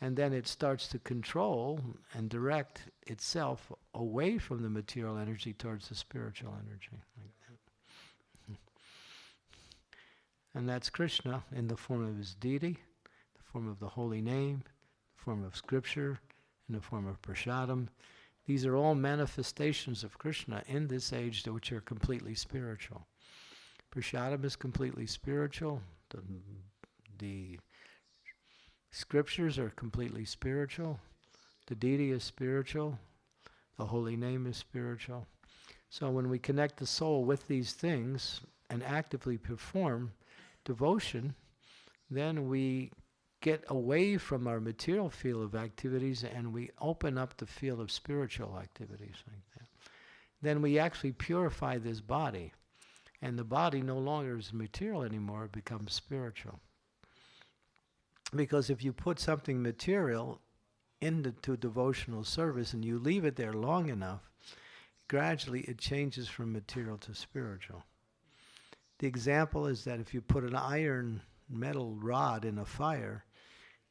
And then it starts to control and direct itself away from the material energy towards the spiritual energy. And that's Krishna in the form of his deity, the form of the holy name, the form of scripture, in the form of prasadam. These are all manifestations of Krishna in this age which are completely spiritual. Prasadam is completely spiritual. The scriptures are completely spiritual. The deity is spiritual. The holy name is spiritual. So when we connect the soul with these things and actively perform devotion, then we get away from our material field of activities and we open up the field of spiritual activities like that. Then we actually purify this body, and the body no longer is material anymore, it becomes spiritual. Because if you put something material into devotional service and you leave it there long enough, gradually it changes from material to spiritual. The example is that if you put an iron metal rod in a fire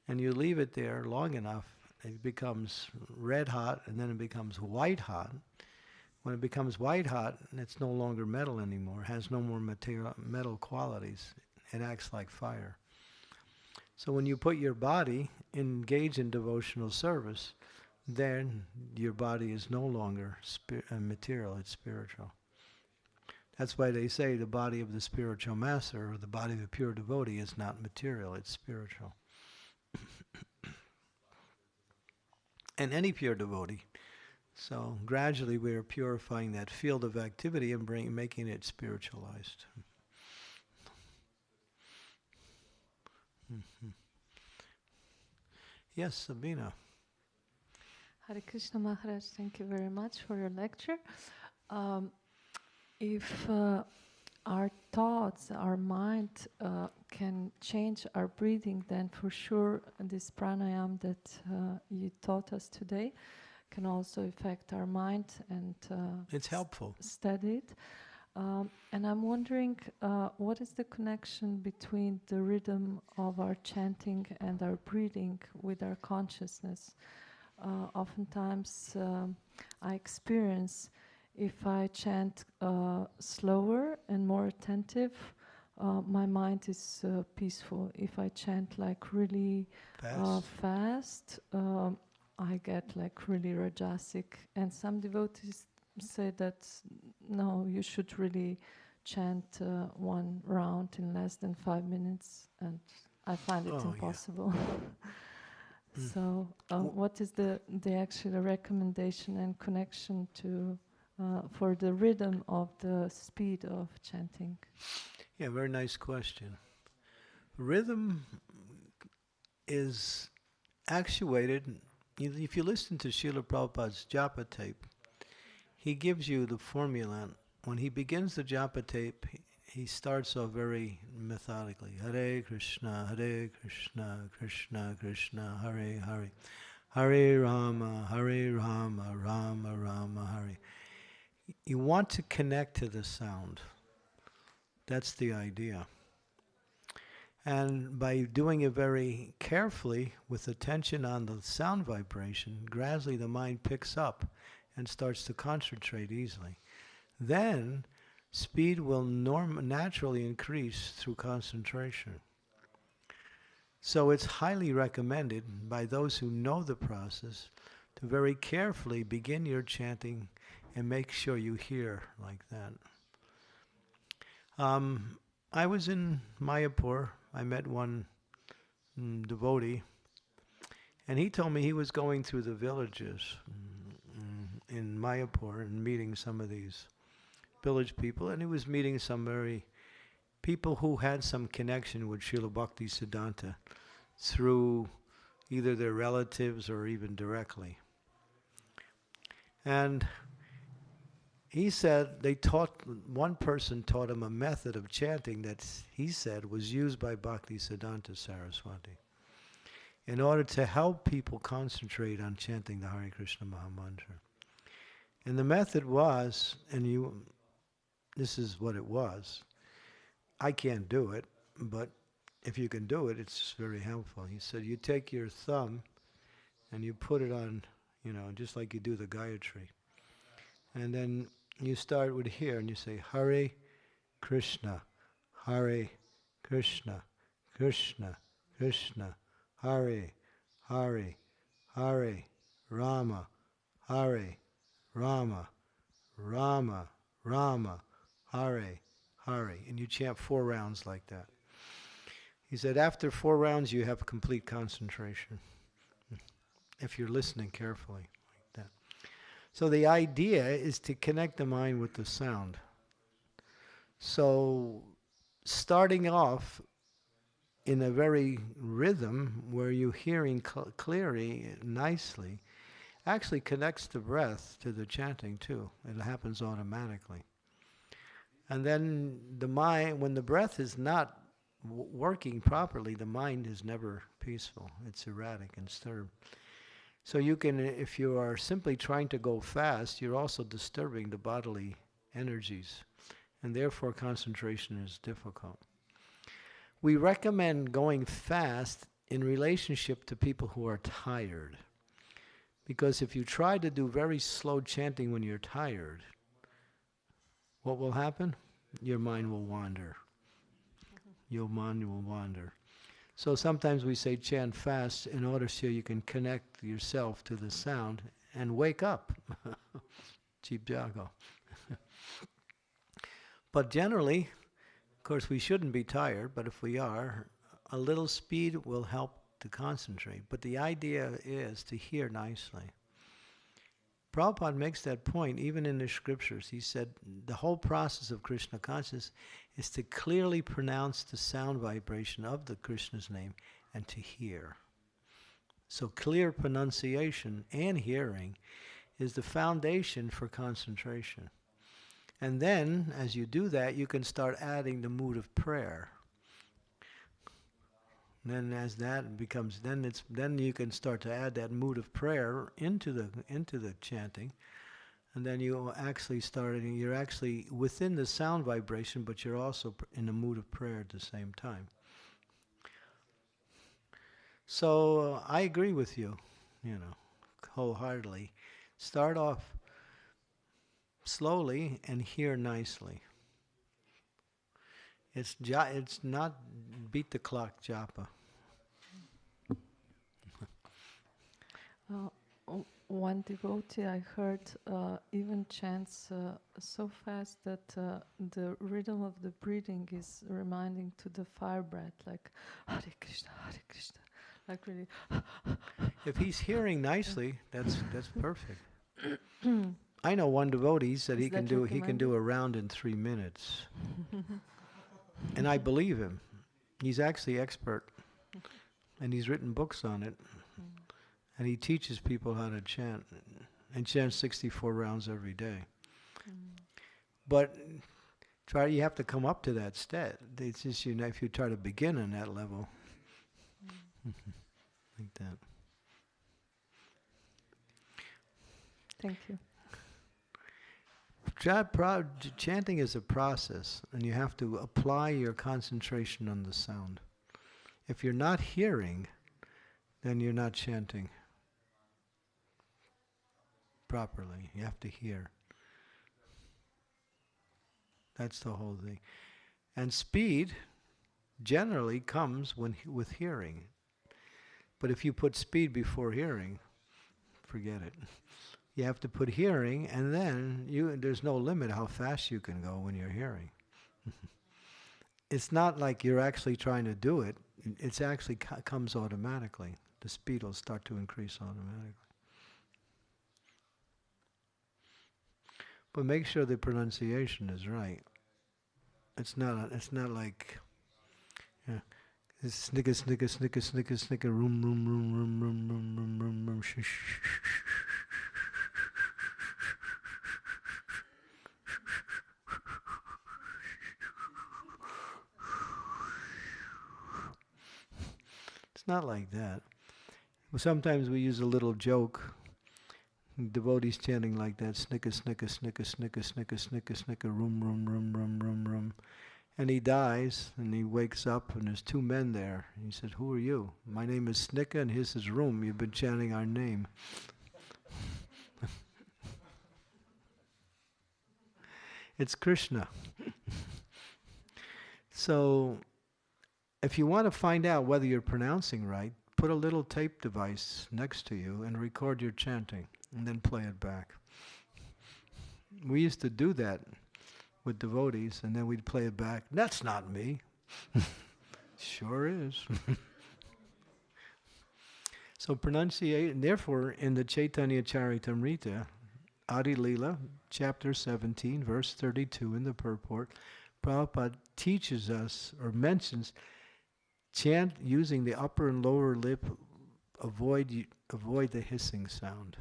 and you leave it there long enough, it becomes red hot and then it becomes white hot. When it becomes white hot, it's no longer metal anymore, it has no more metal qualities. It acts like fire. So when you put your body engaged in devotional service, then your body is no longer material, it's spiritual. That's why they say the body of the spiritual master, or the body of a pure devotee, is not material, it's spiritual. And any pure devotee. So gradually we are purifying that field of activity and making it spiritualized. Yes, Sabina. Hare Krishna Maharaj, thank you very much for your lecture. If our thoughts, our mind can change our breathing, then for sure this pranayama that you taught us today can also affect our mind and it's helpful. Study it. And I'm wondering, what is the connection between the rhythm of our chanting and our breathing with our consciousness? Oftentimes I experience, if I chant slower and more attentive, my mind is peaceful. If I chant like really fast, I get like really rajasic. And some devotees say that no, you should really chant one round in less than 5 minutes, and I find it impossible. Yeah. So what is the actual recommendation and connection to for the rhythm of the speed of chanting? Yeah, very nice question. Rhythm is actuated. If you listen to Srila Prabhupada's japa tape, he gives you the formula. When he begins the japa tape, he starts off very methodically. Hare Krishna, Krishna Krishna, Hare Hare. Hare Rama, Rama Rama, Hare. You want to connect to the sound. That's the idea. And by doing it very carefully, with attention on the sound vibration, gradually the mind picks up and starts to concentrate easily. Then speed will naturally increase through concentration. So it's highly recommended by those who know the process to very carefully begin your chanting and make sure you hear like that. I was in Mayapur. I met one devotee, and he told me he was going through the villages in Mayapur and meeting some of these village people, and he was meeting some people who had some connection with Srila Bhakti Siddhanta through, either their relatives or even directly. And he said one person taught him a method of chanting that he said was used by Bhaktisiddhanta Saraswati in order to help people concentrate on chanting the Hare Krishna Mahamantra. And the method was, this is what it was. I can't do it, but if you can do it, it's very helpful. He said, you take your thumb and you put it on, just like you do the Gayatri. And then you start with here and you say, Hare Krishna, Hare Krishna, Krishna, Krishna, Hare, Hare, Hare, Rama, Hare, Rama, Rama, Rama, Hare, Hare. And you chant 4 rounds like that. He said, after 4 rounds, you have complete concentration, if you're listening carefully like that. So the idea is to connect the mind with the sound. So starting off in a very rhythm where you're hearing clearly, nicely, actually connects the breath to the chanting too. It happens automatically. And then the mind, when the breath is not working properly, the mind is never peaceful. It's erratic and disturbed. So you can, if you are simply trying to go fast, you're also disturbing the bodily energies, and therefore concentration is difficult. We recommend going fast in relationship to people who are tired, because if you try to do very slow chanting when you're tired, what will happen? Your mind will wander. Your mind will wander. So sometimes we say chant fast in order so you can connect yourself to the sound and wake up. Cheap jago. But generally, of course, we shouldn't be tired, but if we are, a little speed will help to concentrate. But the idea is to hear nicely. Prabhupada makes that point even in the scriptures. He said the whole process of Krishna consciousness is to clearly pronounce the sound vibration of the Krishna's name and to hear. So clear pronunciation and hearing is the foundation for concentration. And then, as you do that, you can start adding the mood of prayer. Then as that becomes, then you can start to add that mood of prayer into the chanting, and then you're actually within the sound vibration, but you're also in the mood of prayer at the same time. So I agree with you, wholeheartedly. Start off slowly and hear nicely. It's not beat the clock japa. One devotee I heard even chants so fast that the rhythm of the breathing is reminding to the fire breath, like Hare Krishna, like really. If he's hearing nicely, that's perfect. I know one devotee said he can do a round in 3 minutes. And I believe him. He's actually expert. And he's written books on it. And he teaches people how to chant. And chants 64 rounds every day. But you have to come up to that state. It's just, if you try to begin on that level. Like that. Thank you. Chanting is a process, and you have to apply your concentration on the sound. If you're not hearing, then you're not chanting properly. You have to hear. That's the whole thing. And speed generally comes with hearing. But if you put speed before hearing, forget it. You have to put hearing, and then there's no limit how fast you can go when you're hearing. It's not like you're actually trying to do it. It's actually comes automatically. The speed will start to increase automatically. But make sure the pronunciation is right. It's not like, Snicker, snicker, snicker, snicker, snicker, room, room, room, room, room, room, room, room, room, shh, shh, shh, shh. It's not like that. Well, sometimes we use a little joke. Devotees chanting like that, snicker, snicker, snicker, snicker, snicker, snicker, snicker, room, room, room, room, room, room. And he dies, and he wakes up, and there's two men there. He said, "Who are you?" "My name is Snicker, and here's his room. You've been chanting our name." It's Krishna. So, if you want to find out whether you're pronouncing right, put a little tape device next to you and record your chanting, and then play it back. We used to do that with devotees, and then we'd play it back. "That's not me." Sure is. So pronunciate, and therefore in the Chaitanya Charitamrita, Adi Leela, chapter 17, verse 32 in the purport, Prabhupada teaches us, or mentions, chant using the upper and lower lip, avoid the hissing sound.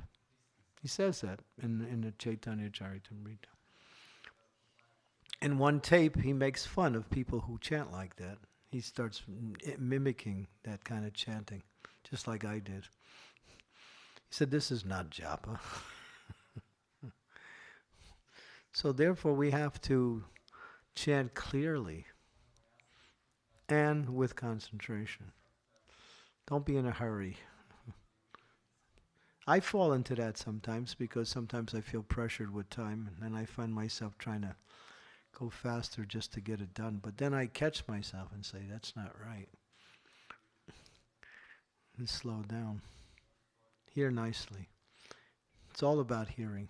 He says that in the Chaitanya Charitamrita. In one tape, he makes fun of people who chant like that. He starts mimicking that kind of chanting, just like I did. He said, "This is not japa." So therefore, we have to chant clearly and with concentration. Don't be in a hurry. I fall into that sometimes because sometimes I feel pressured with time, and I find myself trying to go faster just to get it done. But then I catch myself and say, that's not right. And slow down. Hear nicely. It's all about hearing.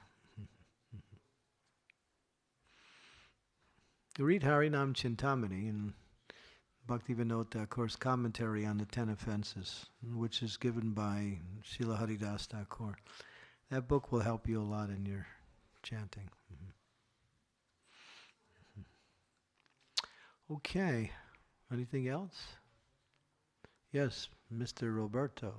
You read Harinam Chintamani in Bhaktivinoda Thakur's commentary on the 10 offenses, which is given by Srila Haridas Thakur. That book will help you a lot in your chanting. Okay. Anything else? Yes, Mr. Roberto.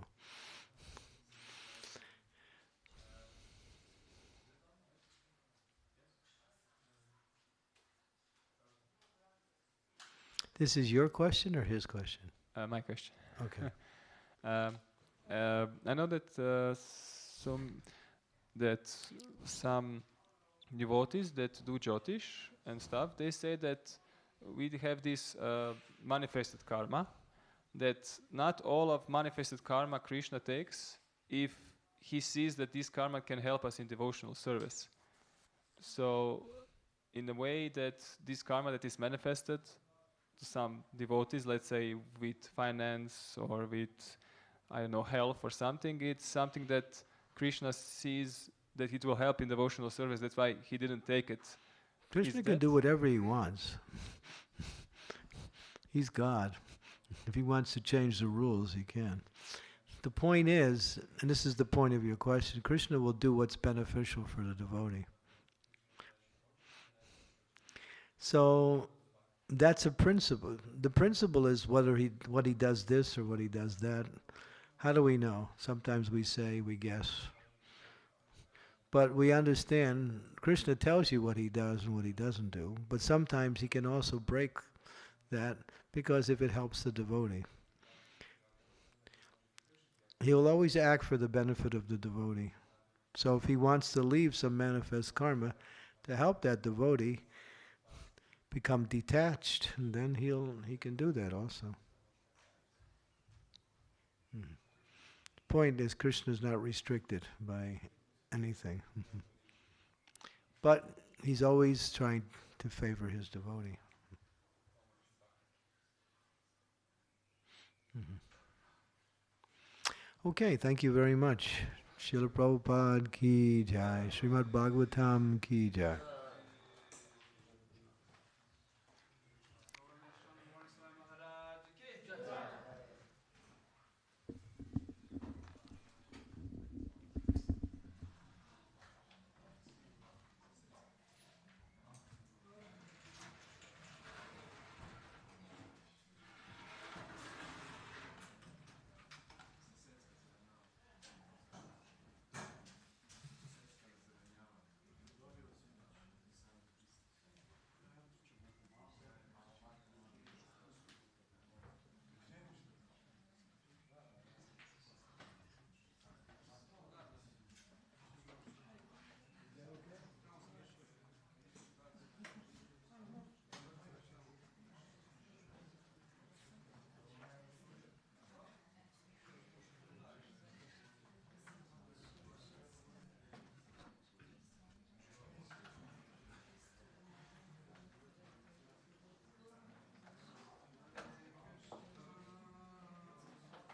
This is your question or his question? My question. Okay. I know that some devotees that do Jyotish and stuff, they say that we have this manifested karma, that not all of manifested karma Krishna takes if he sees that this karma can help us in devotional service. So, in a way that this karma that is manifested to some devotees, let's say with finance or with, I don't know, health or something, it's something that Krishna sees that it will help in devotional service. That's why he didn't take it. Krishna can do whatever he wants. He's God. If he wants to change the rules, he can. The point is, and this is the point of your question, Krishna will do what's beneficial for the devotee. So that's a principle. The principle is what he does this or what he does that. How do we know? Sometimes we say, we guess. But we understand, Krishna tells you what he does and what he doesn't do. But sometimes he can also break that because if it helps the devotee. He will always act for the benefit of the devotee. So if he wants to leave some manifest karma to help that devotee become detached, then he can do that also. The point is, Krishna is not restricted by anything. But he's always trying to favor his devotee. Okay, thank you very much. Srila Prabhupada ki jai. Srimad Bhagavatam ki jai.